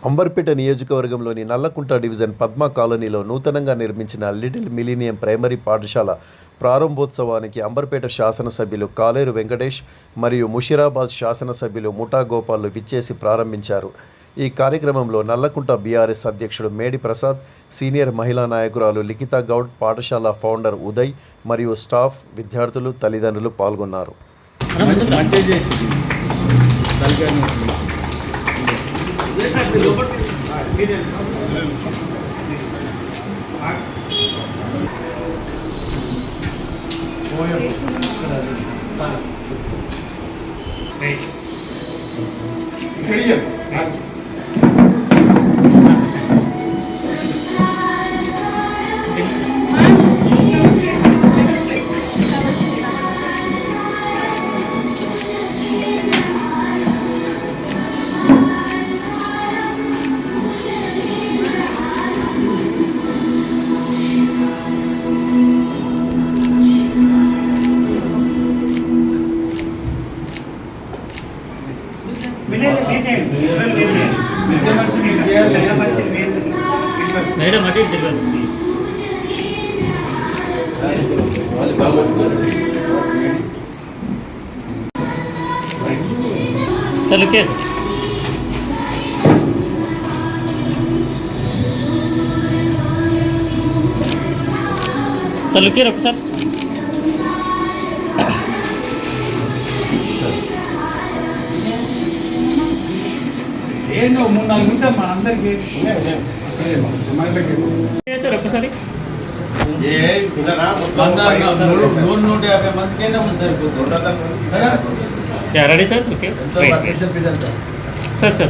అంబర్పేట నియోజకవర్గంలోని నల్లకుంట డివిజన్ పద్మా కాలనీలో నూతనంగా నిర్మించిన లిటిల్ మిలీనియం ప్రైమరీ పాఠశాల ప్రారంభోత్సవానికి అంబర్పేట శాసనసభ్యులు కాలేరు వెంకటేష్ మరియు ముషిరాబాద్ శాసనసభ్యులు ముఠా గోపాల్లు విచ్చేసి ప్రారంభించారు. ఈ కార్యక్రమంలో నల్లకుంట బీఆర్ఎస్ అధ్యక్షుడు మేడి ప్రసాద్, సీనియర్ మహిళా నాయకురాలు లిఖితా గౌడ్, పాఠశాల ఫౌండర్ ఉదయ్ మరియు స్టాఫ్, విద్యార్థులు, తల్లిదండ్రులు పాల్గొన్నారు. सर लुकिए सर लुकिए रखो सर ఏంటో 3-4 నిమిషాలు మన అందరికి सर रखो सर क्या ready sir okay sir sir